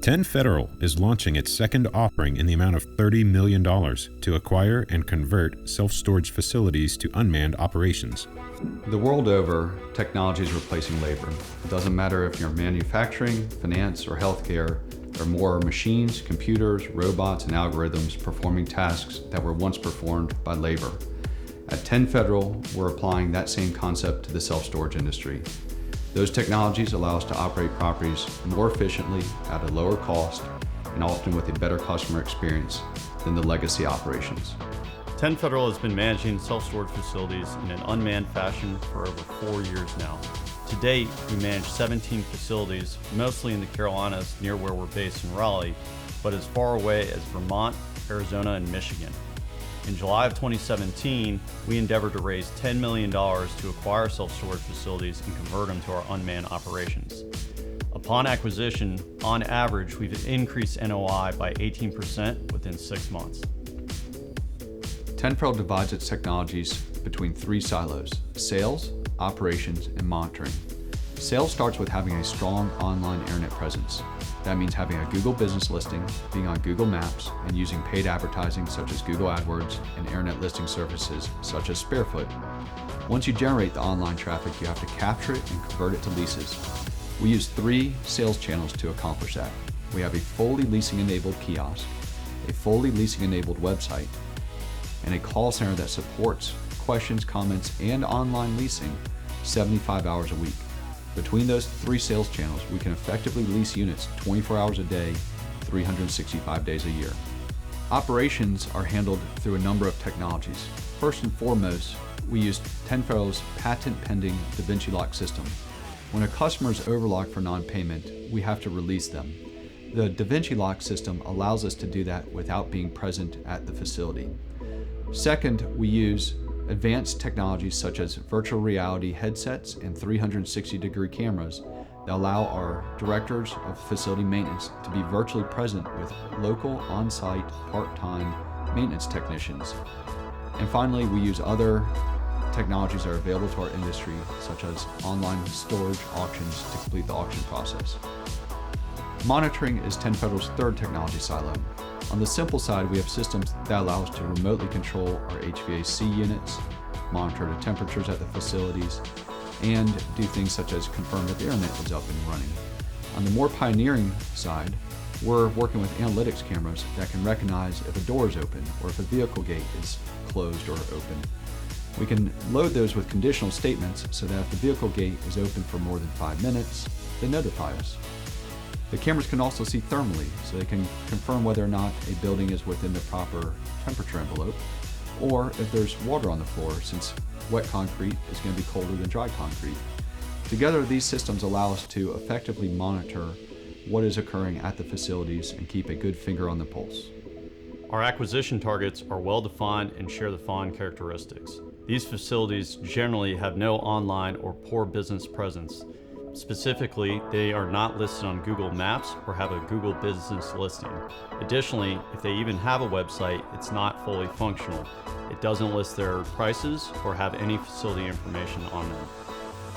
10 Federal is launching its second offering in the amount of $30 million to acquire and convert self-storage facilities to unmanned operations. The world over, technology is replacing labor. It doesn't matter if you're manufacturing, finance, or healthcare, there are more machines, computers, robots, and algorithms performing tasks that were once performed by labor. At 10 Federal, we're applying that same concept to the self-storage industry. Those technologies allow us to operate properties more efficiently at a lower cost and often with a better customer experience than the legacy operations. 10 Federal has been managing self-storage facilities in an unmanned fashion for over 4 years now. To date, we manage 17 facilities, mostly in the Carolinas near where we're based in Raleigh, but as far away as Vermont, Arizona, and Michigan. In July of 2017, we endeavored to raise $10 million to acquire self-storage facilities and convert them to our unmanned operations. Upon acquisition, on average, we've increased NOI by 18% within 6 months. 10 Federal divides its technologies between 3 silos: sales, operations, and monitoring. Sales starts with having a strong online internet presence. That means having a Google business listing, being on Google Maps, and using paid advertising such as Google AdWords and internet listing services such as Sparefoot. Once you generate the online traffic, you have to capture it and convert it to leases. We use 3 sales channels to accomplish that. We have a fully leasing-enabled kiosk, a fully leasing-enabled website, and a call center that supports questions, comments, and online leasing 75 hours a week. Between those 3 sales channels, we can effectively lease units 24 hours a day, 365 days a year. Operations are handled through a number of technologies. First and foremost, we use 10 Federal's patent-pending DaVinci Lock system. When a customer is overlocked for non-payment, we have to release them. The DaVinci Lock system allows us to do that without being present at the facility. Second, we use advanced technologies such as virtual reality headsets and 360-degree cameras that allow our directors of facility maintenance to be virtually present with local, on-site, part-time maintenance technicians. And finally, we use other technologies that are available to our industry, such as online storage auctions to complete the auction process. Monitoring is 10 Federal's third technology silo. On the simple side, we have systems that allow us to remotely control our HVAC units, monitor the temperatures at the facilities, and do things such as confirm that the internet is up and running. On the more pioneering side, we're working with analytics cameras that can recognize if a door is open or if a vehicle gate is closed or open. We can load those with conditional statements so that if the vehicle gate is open for more than 5 minutes, they notify us. The cameras can also see thermally, so they can confirm whether or not a building is within the proper temperature envelope, or if there's water on the floor, since wet concrete is going to be colder than dry concrete. Together, these systems allow us to effectively monitor what is occurring at the facilities and keep a good finger on the pulse. Our acquisition targets are well defined and share the following characteristics. These facilities generally have no online or poor business presence. Specifically, they are not listed on Google Maps or have a Google business listing. Additionally, if they even have a website, it's not fully functional. It doesn't list their prices or have any facility information on them.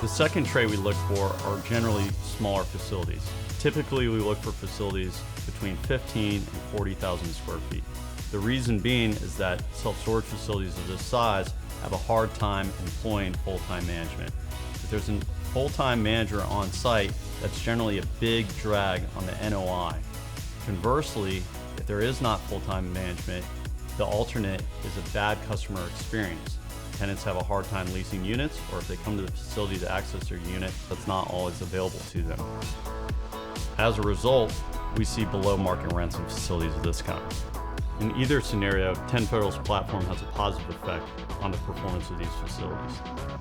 The second trait we look for are generally smaller facilities. Typically, we look for facilities between 15 and 40,000 square feet. The reason being is that self-storage facilities of this size have a hard time employing full-time management. If there's a full-time manager on site, that's generally a big drag on the NOI. Conversely, if there is not full-time management, the alternate is a bad customer experience. Tenants have a hard time leasing units, or if they come to the facility to access their unit, that's not always available to them. As a result, we see below market rents in facilities of this kind. In either scenario, 10 Federal's platform has a positive effect on the performance of these facilities.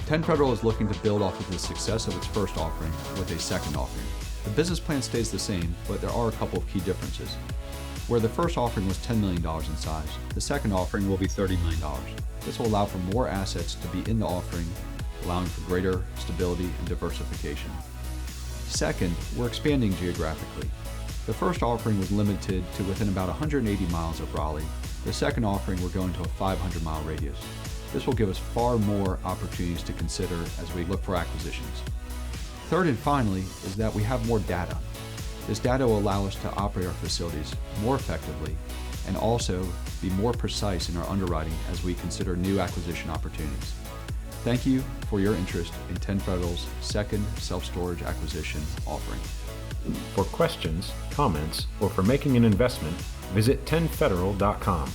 10 Federal is looking to build off of the success of its first offering with a second offering. The business plan stays the same, but there are a couple of key differences. Where the first offering was $10 million in size, the second offering will be $30 million. This will allow for more assets to be in the offering, allowing for greater stability and diversification. Second, we're expanding geographically. The first offering was limited to within about 180 miles of Raleigh. The second offering, we're going to a 500-mile radius. This will give us far more opportunities to consider as we look for acquisitions. Third and finally is that we have more data. This data will allow us to operate our facilities more effectively and also be more precise in our underwriting as we consider new acquisition opportunities. Thank you for your interest in 10 Federal's second self-storage acquisition offering. For questions, comments, or for making an investment, visit 10federal.com.